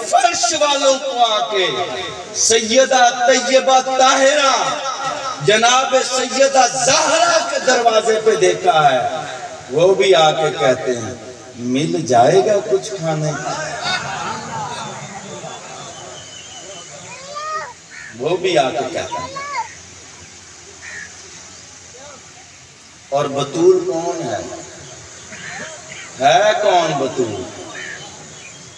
فرش والوں کو آکے سیدہ طیبہ طاہرہ جناب سیدہ زہرا کے دروازے پہ دیکھا ہے، وہ بھی آکے کہتے ہیں مل جائے گا کچھ کھانے کا، وہ بھی آکے کہتے ہیں۔ اور بطول کون ہے کون بطول؟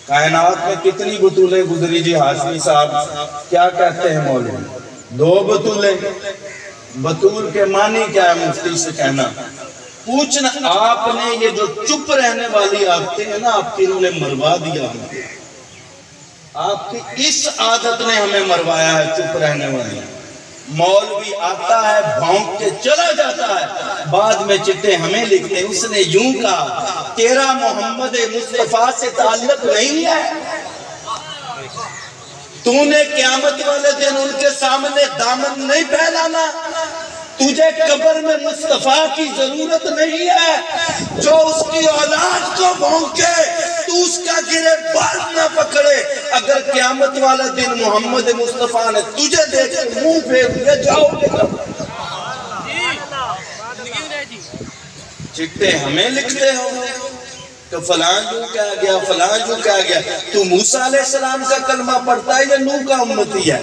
کائنات میں کتنی بطولیں گزری جی ہاشمی صاحب؟ کیا کہتے ہیں مولوی؟ 2 بطولیں۔ بطول کے معنی کیا ہے مفتی سے کہنا؟ پوچھنا آپ نے یہ جو چپ رہنے والی عادتیں ہیں نا آپ کی، انہوں نے مروا دیا ہمیں۔ آپ کی اس عادت نے ہمیں مروایا ہے، چپ رہنے والی۔ مولوی آتا ہے بھونک کے چلا جاتا ہے، بعد میں چٹے ہمیں لکھتے ہیں اس نے یوں کہا تیرا محمد مصطفیٰ سے تعلق نہیں ہے، تو نے قیامت والے دن ان کے سامنے دامن نہیں پھیلانا، تجھے قبر میں مصطفیٰ کی ضرورت نہیں ہے، جو اس کی اولاد کو بھونکے تو اس کا گرے بال نہ پکڑے، اگر قیامت والا دن محمد مصطفیٰ نے تجھے دیکھے منہ پھیر دیا جاؤ گے۔ چٹے ہمیں لکھتے ہو کہ فلاں جو کہا گیا فلاں جو کہا گیا، تو موسیٰ علیہ السلام کا کلمہ پڑھتا ہے یا نوح کا امتی ہے؟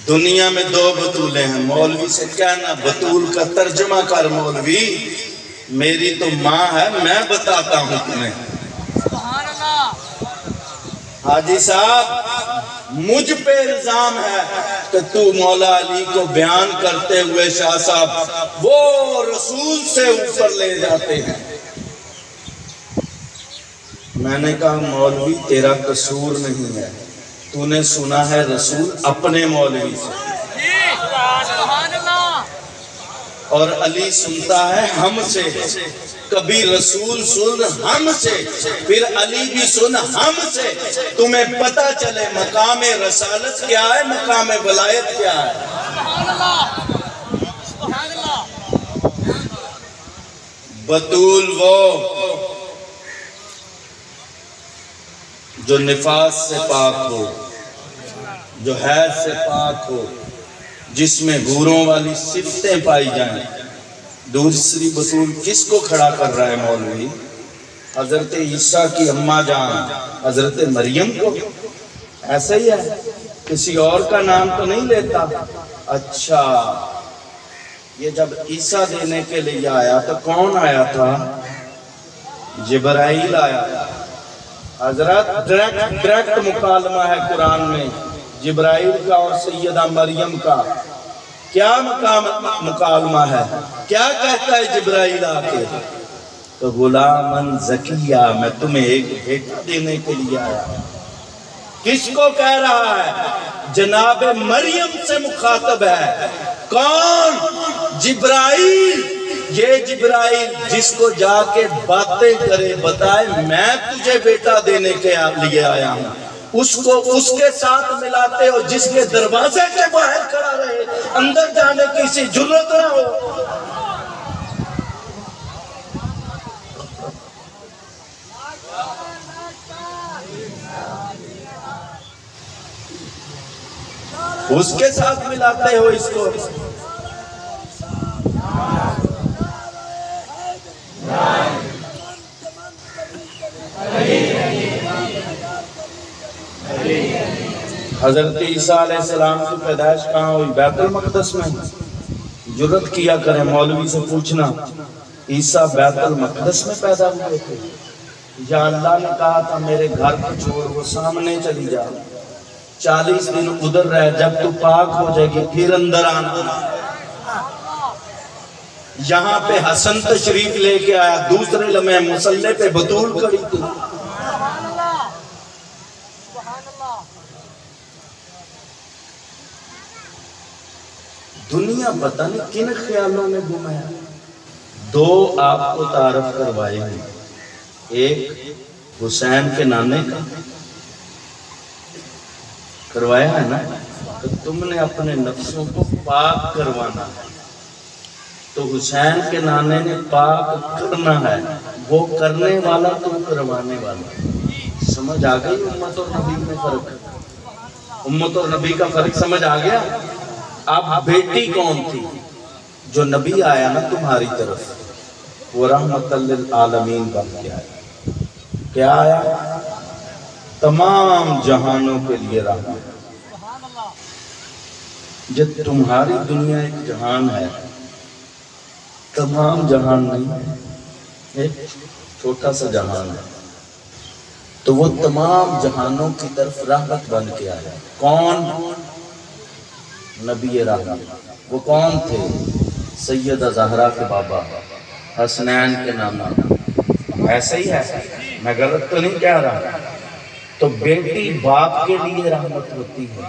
دنیا میں 2 بطولیں ہیں، مولوی سے کہنا بطول کا ترجمہ کر مولوی، میری تو ماں ہے میں بتاتا ہوں تمہیں۔ حاجی صاحب مجھ پہ الزام ہے کہ تو مولا علی کو بیان کرتے ہوئے شاہ صاحب وہ رسول سے اوپر لے جاتے ہیں۔ میں نے کہا مولوی تیرا قصور نہیں ہے، تو نے سنا ہے رسول اپنے مولوی سے، اور علی سنتا ہے ہم سے، کبھی رسول سن ہم سے، پھر علی بھی سن ہم سے، تمہیں پتا چلے مقام رسالت کیا ہے، مقام ولایت کیا ہے۔ بطول وہ جو نفاس سے پاک ہو، جو حیض سے پاک ہو، جس میں حوروں والی صفتیں پائی جائیں۔ دوسری بطول کس کو کھڑا کر رہا ہے مولوی؟ حضرت عیسیٰ کی اماں جان حضرت مریم کو، ایسا ہی ہے، کسی اور کا نام تو نہیں لیتا۔ اچھا یہ جب عیسیٰ دینے کے لیے آیا تو کون آیا تھا؟ جبرائیل آیا تھا۔ حضرت ڈائریکٹ مکالمہ ہے قرآن میں جبرائیل کا اور سیدہ مریم کا۔ کیا مکالمہ ہے؟ کیا کہتا ہے جبرائیل آ کے؟ تو غلامن زکیہ، میں تمہیں ایک بیٹا دینے کے لیے آیا۔ کس کو کہہ رہا ہے؟ جناب مریم سے مخاطب ہے۔ کون؟ جبرائیل۔ یہ جبرائیل جس کو جا کے باتیں کرے بتائے میں تجھے بیٹا دینے کے لیے آیا ہوں، اس کو اس کے ساتھ ملاتے ہو جس کے دروازے کے باہر کھڑا رہے، اندر جانے کی کسی جرت نہ ہو۔ اس کے ساتھ ملاتے ہو اس کو۔ حضرت عیسیٰ علیہ السلام کی پیدائش کہاں ہوئی؟ بیت المقدس میں۔ جرت کیا کریں مولوی سے پوچھنا عیسیٰ بیت المقدس میں پیدا ہوئے تھے یا اللہ نے کہا تھا میرے گھر کو چھوڑ وہ سامنے چلی جا، 40 دن ادھر رہ، جب تو پاک ہو جائے گی پھر اندر آنا۔ یہاں پہ حسن تشریف لے کے آیا، دوسرے لمحے مصلی پہ بطول کھڑی تھی۔ دنیا پتہ نہیں کن خیالوں میں گم ہے۔ 2 آپ کو تعارف کروائے ہیں، ایک حسین کے نانے کا کروایا ہے نا، کہ تم نے اپنے نفسوں کو پاک کروانا ہے، تو حسین کے نانے نے پاک کرنا ہے، وہ کرنے والا تو کروانے والا۔ سمجھ آ گئی امت اور نبی میں فرق؟ امت اور نبی کا فرق سمجھ آ گیا؟ اب بیٹی کون تھی؟ جو نبی آیا نا تمہاری طرف، وہ رحمت للعالمین بن کے آیا۔ کیا آیا؟ تمام جہانوں کے لیے رحمت۔ جب تمہاری دنیا ایک جہان ہے، تمام جہان نہیں ہے، ایک چھوٹا سا جہان ہے، تو وہ تمام جہانوں کی طرف رحمت بن کے آیا۔ کون؟ نبی رحمت۔ وہ کون تھے؟ سیدہ زہرا کے بابا، حسنین کے نانا۔ ایسے ہی ہے، میں غلط تو نہیں کہہ رہا؟ تو بیٹی باپ کے لیے رحمت ہوتی ہے۔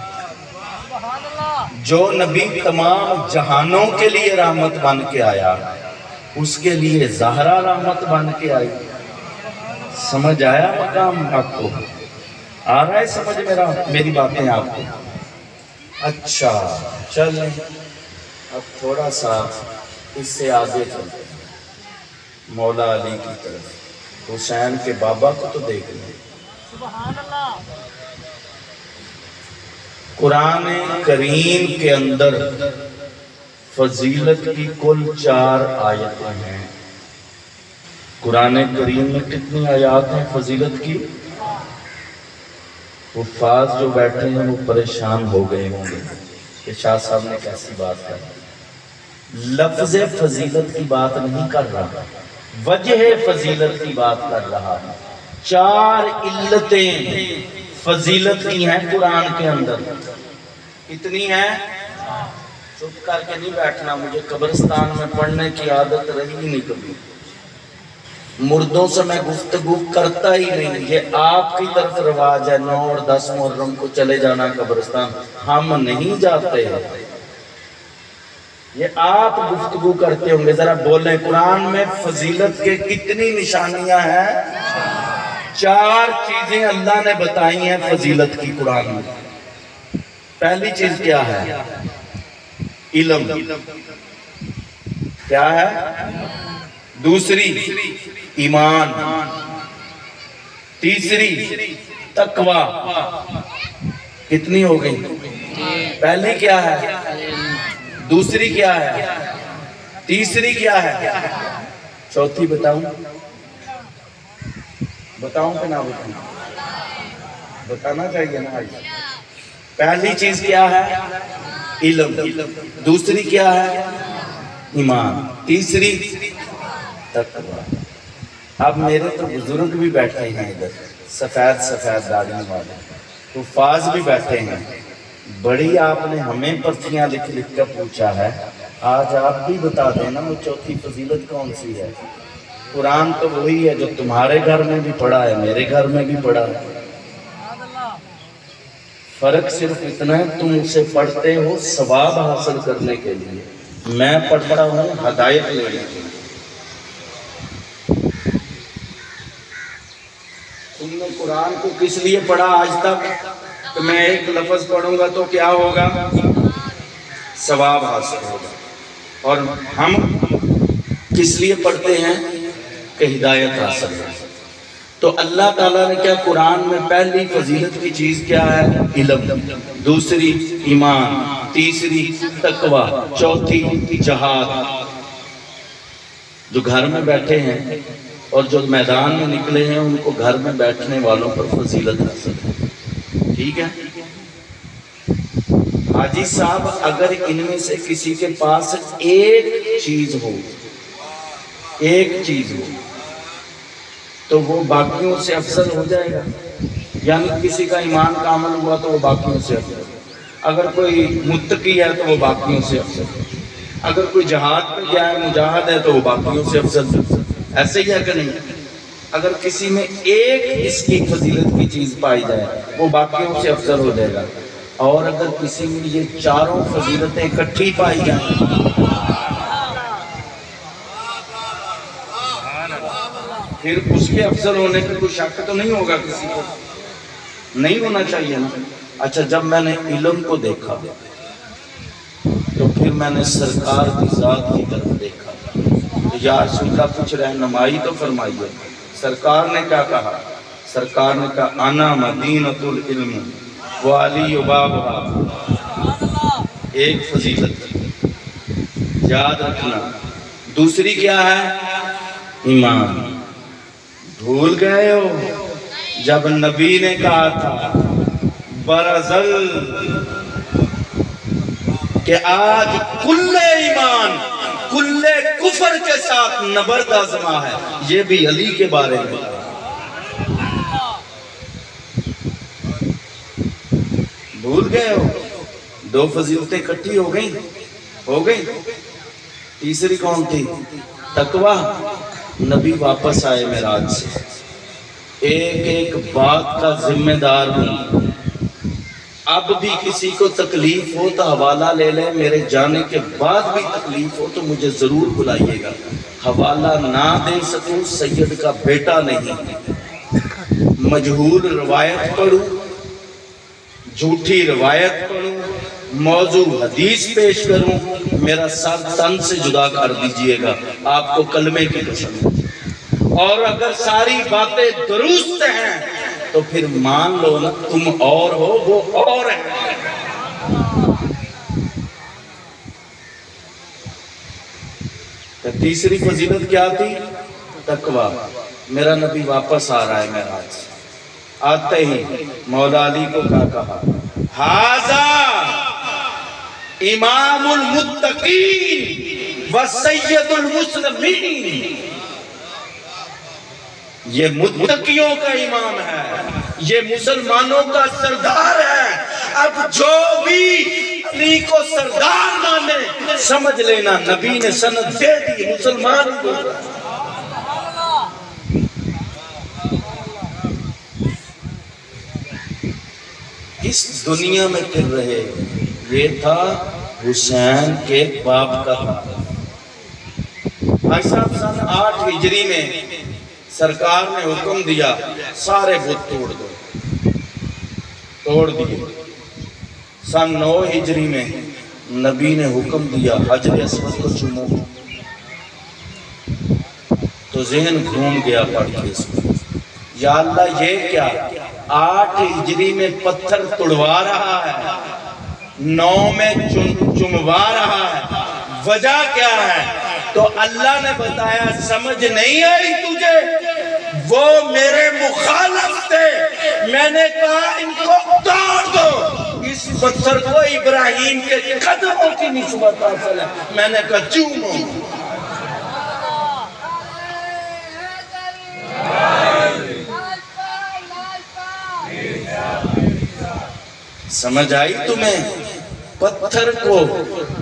جو نبی تمام جہانوں کے لیے رحمت بن کے آیا، اس کے لیے زہرا رحمت بن کے آئی۔ سمجھ آیا مقام آپ کو؟ آ رہا ہے سمجھ میری باتیں آپ کو؟ اچھا چلیں اب تھوڑا سا اس سے آگے چلتے ہیں مولا علی کی طرف۔ حسین کے بابا کو تو دیکھ لیں۔ قرآن کریم کے اندر فضیلت کی کل 4 آیتیں ہیں۔ قرآن کریم میں کتنی آیات ہیں فضیلت کی؟ حفاظ جو بیٹھے ہیں وہ پریشان ہو گئے ہوں گے کہ شاہ صاحب نے کیسی بات کر۔ لفظ فضیلت کی بات نہیں کر رہا، وجہ فضیلت کی بات کر رہا۔ 4 علتیں فضیلت کی ہیں قرآن کے اندر۔ کتنی ہیں؟ چپ کر کے نہیں بیٹھنا، مجھے قبرستان میں پڑھنے کی عادت رہی نہیں کبھی، مردوں سے میں گفتگو کرتا ہی نہیں۔ یہ آپ کی طرف رواج ہے 9 اور 10 محرم کو چلے جانا قبرستان، ہم نہیں جاتے۔ یہ آپ گفتگو کرتے ہوں گے، ذرا بولیں قرآن میں فضیلت کے کتنی نشانیاں ہیں؟ 4 چیزیں اللہ نے بتائی ہیں فضیلت کی قرآن میں۔ پہلی چیز کیا ہے؟ علم۔ کیا ہے؟ دوسری ایمان، تیسری تقوی۔ کتنی ہو گئی؟ پہلی کیا ہے؟ دوسری کیا ہے؟ تیسری کیا ہے؟ چوتھی بتاؤں؟ بتاؤں کہ نہ بتاؤں؟ بتانا چاہیے نا بھائی۔ پہلی چیز کیا ہے؟ علم۔ دوسری کیا ہے؟ ایمان۔ تیسری تقوی۔ اب میرے تو بزرگ بھی بیٹھے ہیں ادھر، سفید سفید داڑھی والے، حفاظ بھی بیٹھے ہیں۔ بڑی آپ نے ہمیں پرچیاں لکھ لکھ کر پوچھا ہے، آج آپ بھی بتا دینا وہ چوتھی فضیلت کون سی ہے؟ قرآن تو وہی ہے جو تمہارے گھر میں بھی پڑھا ہے، میرے گھر میں بھی پڑھا ہے۔ فرق صرف اتنا ہے تم اسے پڑھتے ہو ثواب حاصل کرنے کے لیے، میں پڑھتا ہوں ہدایت لینے کے لیے۔ تم نے قرآن کو کس لیے پڑھا آج تک؟ کہ میں ایک لفظ پڑھوں گا تو کیا ہوگا؟ ثواب حاصل ہوگا۔ اور ہم کس لیے پڑھتے ہیں؟ کہ ہدایت حاصل ہے۔ تو اللہ تعالیٰ نے کیا قرآن میں پہلی فضیلت کی چیز کیا ہے؟ علم، دوسری ایمان، تیسری تقوی، چوتھی جہاد۔ جو گھر میں بیٹھے ہیں اور جو میدان میں نکلے ہیں ان کو گھر میں بیٹھنے والوں پر فضیلت حاصل ہے۔ ٹھیک ہے؟ حاجی صاحب اگر ان میں سے کسی کے پاس ایک چیز ہو تو وہ باقیوں سے افضل ہو جائے گا، یعنی کسی کا ایمان کامل ہوا تو وہ باقیوں سے افضل، اگر کوئی متقی ہے تو وہ باقیوں سے افضل، اگر کوئی جہاد پہ گیا ہے مجاہد ہے تو وہ باقیوں سے افضل۔ ایسے ہی ہے کہ نہیں؟ اگر کسی میں ایک اس کی فضیلت کی چیز پائی جائے وہ باقیوں سے افضل ہو جائے گا، اور اگر کسی میں یہ 4 فضیلتیں اکٹھی پائی جائیں پھر اس کے افضل ہونے کی کوئی شک تو نہیں ہوگا، کسی کو نہیں ہونا چاہیے نا۔ اچھا جب میں نے علم کو دیکھا تو پھر میں نے سرکار کی ذات کی طرف دیکھا، یا رسول اللہ کچھ رہنمائی تو فرمائیے۔ سرکار نے کیا کہا؟ سرکار نے کہا انا مدینۃ العلم وعلی بابھا۔ ایک فضیلت یاد رکھنا۔ دوسری کیا ہے؟ ایمان۔ بھول گئے ہو جب نبی نے کہا تھا برزل کہ آج کل ایمان کل کفر کے ساتھ نبرد آزما ہے، یہ بھی علی کے بارے میں۔ بھول گئے ہو؟ دو فضیلتیں اکٹھی ہو گئیں۔ تیسری کون تھی؟ تقوی۔ نبی واپس آئے معراج سے، ایک ایک بات کا ذمہ دار ہوں۔ اب بھی کسی کو تکلیف ہو تو حوالہ لے لے، میرے جانے کے بعد بھی تکلیف ہو تو مجھے ضرور بلائیے گا۔ حوالہ نہ دے سکوں، سید کا بیٹا نہیں، مجہول روایت پڑھوں، جھوٹی روایت پڑھوں، موضوع حدیث پیش کروں، میرا سر تن سے جدا کر دیجئے گا، آپ کو کلمے کی قسم۔ اور اگر ساری باتیں درست ہیں تو پھر مان لو نا، تم اور ہو وہ اور ہے۔ تو تیسری فضیلت کیا تھی؟ تقوی۔ میرا نبی واپس آ رہا ہے معراج سے، آتے ہی مولا علی کو کیا کہا؟ ھذا امام المتقین و سید المسلمین۔ یہ متقیوں کا امام ہے، یہ مسلمانوں کا سردار ہے۔ اب جو بھی علی کو سردار مانے سمجھ لینا نبی نے سند دے دی مسلمان کو۔ اس دنیا میں پھر رہے، یہ تھا حسین کے باپ کا تھا۔ بھائی صاحب سن 8 ہجری میں سرکار نے حکم دیا سارے بت توڑ دیے۔ سن 9 ہجری میں نبی نے حکم دیا حجر اسود کو چومو، تو ذہن گھوم گیا پڑھ کے اس کو، یا اللہ یہ کیا؟ 8 ہجری میں پتھر توڑوا رہا ہے، 9 میں چموا رہا ہے، وجہ کیا ہے؟ تو اللہ نے بتایا سمجھ نہیں آئی تجھے؟ وہ میرے مخالف تھے، میں نے کہا ان کو توڑ دو، اس پتھر کو ابراہیم کے قدموں کی نسبت حاصل ہے، میں نے کہا چومو۔ سمجھ آئی تمہیں؟ پتھر کو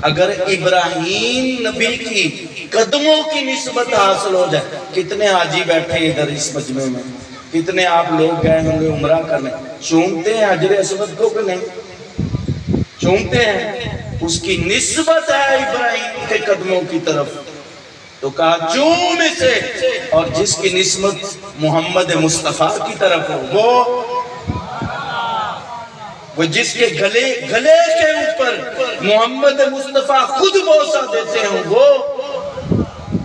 اگر ابراہیم نبی کی قدموں کی نسبت حاصل ہو جائے، کتنے حاجی بیٹھے ہیں ادھر اس مجمع میں، کتنے آپ لوگ گئے ہوں گے عمرہ کرنے، چومتے ہیں حجر اسود کو کہ نہیں؟ چومتے ہیں، اس کی نسبت ہے ابراہیم کے قدموں کی طرف، تو کہا چوم اسے، اور جس کی نسبت محمد مصطفیٰ کی طرف ہو، وہ جس کے گلے کے اوپر محمد مصطفیٰ خود بوسہ دیتے ہوں،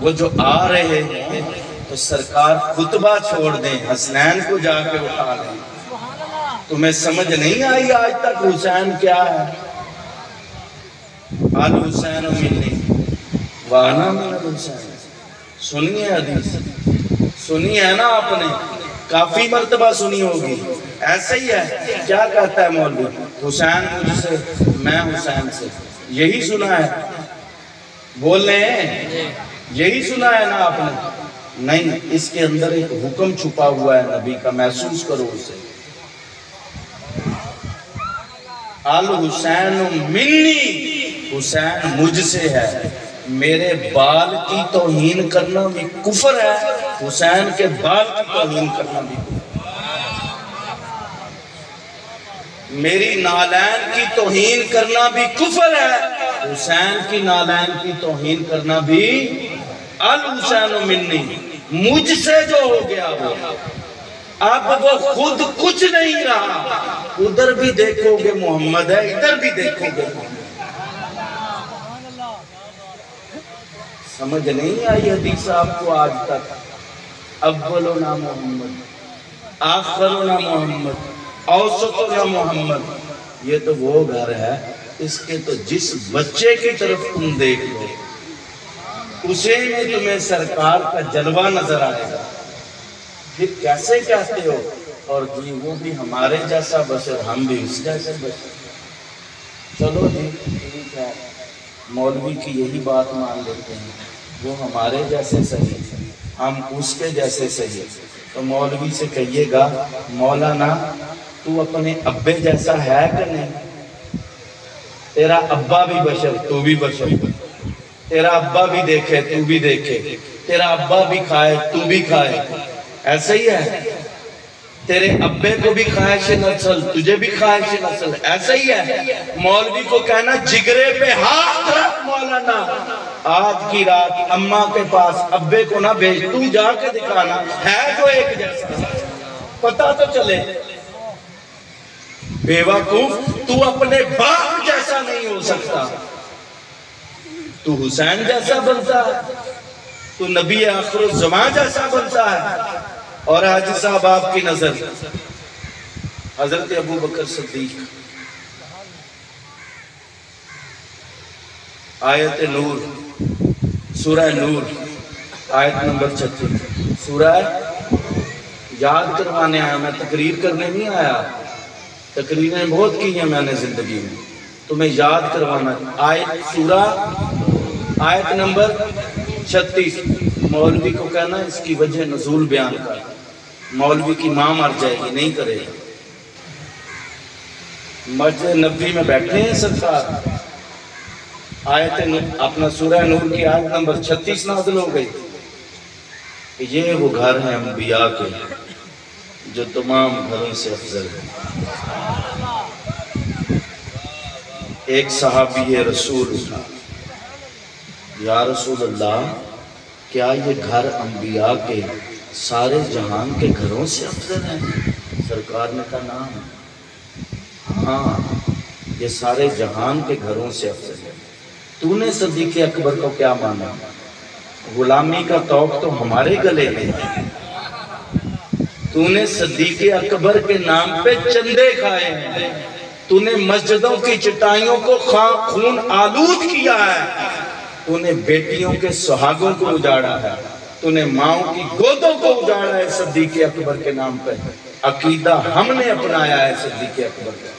وہ جو آ رہے ہیں تو سرکار خطبہ چھوڑ دیں، حسنین کو جا کے اٹھا لیں۔ تمہیں سمجھ نہیں آئی آج تک حسین کیا ہے؟ الحسین منی وانا من الحسین۔ سنی ہے حدیث، سنی ہے نا آپ نے، کافی مرتبہ سنی ہوگی۔ ایسا ہی ہے، کیا کہتا ہے مولوی؟ حسین مجھ سے، میں حسین سے، یہی سنا ہے؟ بول رہے ہیں یہی سنا ہے نا آپ نے؟ نہیں، اس کے اندر ایک حکم چھپا ہوا ہے نبی کا، محسوس کرو اسے۔ الحسین منی، حسین مجھ سے ہے، میرے بال کی توہین کرنا بھی کفر ہے، حسین کے بال کی توہین کرنا بھی کفر ہے، میری نالین کی توہین کرنا بھی کفر ہے، حسین کی نالین کی توہین کرنا بھی۔ الحسین منی، مجھ سے جو ہو گیا وہ، اب وہ خود کچھ نہیں رہا، ادھر بھی دیکھو گے محمد ہے، ادھر بھی دیکھو گے محمد۔ سمجھ نہیں آئی حدیث آپ کو آج تک؟ اولنا محمد، آخرنا محمد، اوسطنا محمد، یہ تو وہ گھر ہے اس کے تو جس بچے کی طرف تم دیکھ لو اسے میں تمہیں سرکار کا جلوہ نظر آئے گا۔ پھر کیسے کہتے ہو؟ اور جی وہ بھی ہمارے جیسا بشر، ہم بھی اس جیسے بشر۔ چلو جی ٹھیک ہے، مولوی کی یہی بات مان لیتے ہیں، وہ ہمارے جیسے صحیح، ہم اس کے جیسے صحیح۔ تو مولوی سے کہیے گا مولانا تو اپنے ابے جیسا ہے کہ نہیں؟ تیرا ابا بھی بشر، تو بھی بشر، تیرا ابا بھی دیکھے تو بھی دیکھے، تیرا ابا بھی کھائے تو بھی کھائے، ایسا ہی ہے۔ تیرے ابے کو بھی خواہش نسل، تجھے بھی خواہش نسل، ایسا ہی ہے۔ مولوی کو کہنا جگرے پہ ہاتھ رکھ مولانا، آج کی رات اماں کے پاس ابے کو نہ بھیج، تو جا کے دکھانا ہے تو ایک جیسا، پتہ تو چلے۔ بیوقوف، تو اپنے باپ جیسا نہیں ہو سکتا، تو حسین جیسا بنتا ہے، تو نبی آخر الزمان جیسا بنتا ہے۔ اور حاجی صاحب آپ کی نظر حضرت ابو بکر صدیق، آیت نور، سورہ نور، آیت نمبر 36، سورہ یاد کروانے آیا، میں تقریر کرنے نہیں آیا، تقریریں بہت کی ہیں میں نے زندگی میں، تمہیں یاد کروانا۔ آیت سورہ، آیت نمبر 36، مولوی کو کہنا اس کی وجہ نزول بیان کر، مولوی کی ماں مر جائے گی، نہیں کرے گا۔ مسجد نبوی میں بیٹھے ہیں سرکار، آیت اپنا سورہ نور کی آیت نمبر 36 نازل ہو گئی کہ یہ وہ گھر ہیں انبیاء کے جو تمام گھروں سے افضل ہیں۔ ایک صحابی رسول یا رسول اللہ، کیا یہ گھر انبیاء کے سارے جہان کے گھروں سے افضل ہیں؟ سرکار نے کہا نام، ہاں یہ سارے جہان کے گھروں سے افضل ہے۔ تو نے صدیق اکبر کو کیا مانا؟ غلامی کا توق تو ہمارے گلے میں ہے، تو نے صدیق اکبر کے نام پہ چندے کھائے ہیں، تو نے مسجدوں کی چٹائیوں کو خون آلود کیا ہے، تو نے بیٹیوں کے سہاگوں کو اجاڑا ہے، تو نے ماؤں کی گودوں کو اجاڑا ہے صدیق اکبر کے نام پہ۔ عقیدہ ہم نے اپنایا ہے صدیق اکبر کا۔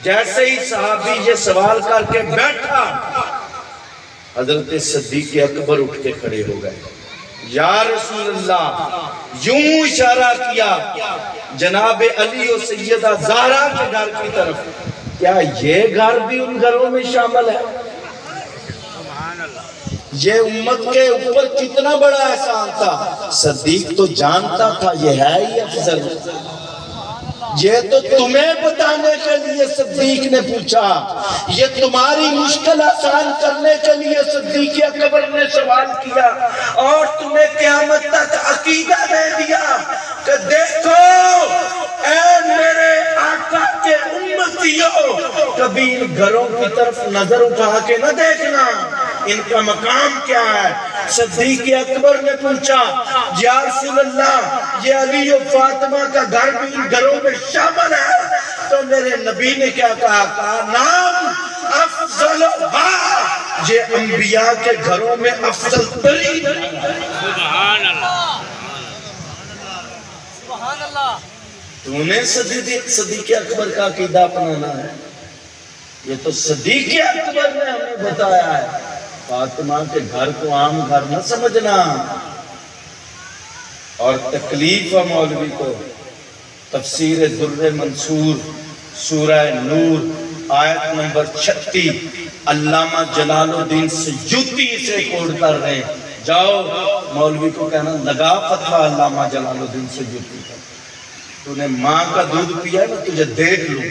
جیسے ہی صحابی یہ سوال کر کے بیٹھا، حضرت صدیق اکبر اٹھ کے کھڑے ہو گئے۔ یا رسول اللہ، یوں اشارہ کیا جناب علی و سیدہ زہرا کے گھر کی طرف، کیا یہ گھر بھی ان گھروں میں شامل ہے؟ یہ امت کے اوپر کتنا بڑا احسان تھا۔ صدیق تو جانتا تھا یہ ہے ہی افضل، یہ تو تمہیں بتانے کے لیے صدیق نے پوچھا، یہ تمہاری مشکل آسان کرنے کے لیے صدیق اکبر نے سوال کیا، اور تمہیں قیامت تک عقیدہ دے دیا کہ دیکھو اے میرے آقا کے امتیوں، کبھی ان گھروں کی طرف نظر اٹھا کے نہ دیکھنا، ان کا مقام کیا ہے۔ صدیق اکبر نے پوچھا یا رسول اللہ، یہ علی و فاطمہ کا گھر بھی ان گھروں میں شامل ہے؟ تو میرے نبی نے کیا کہا؟ نام افضل، یہ انبیاء کے گھروں میں افضل ترین۔ سبحان اللہ، سبحان اللہ۔ تو نے صدیق اکبر کا عقیدہ اپنانا ہے، یہ تو صدیق اکبر نے ہمیں بتایا ہے۔ فاطمہ کے گھر کو عام گھر نہ سمجھنا۔ اور تکلیف ہے مولوی کو، تفسیر در منصور سورہ نور آیت نمبر 36، علامہ جلال الدین سیوطی سے کوٹ کر رہے ہیں۔ جاؤ مولوی کو کہنا لگا فتویٰ علامہ جلال الدین سیوطی کا، تو نے ماں کا دودھ پیا ہے میں تجھے دیکھ لوں۔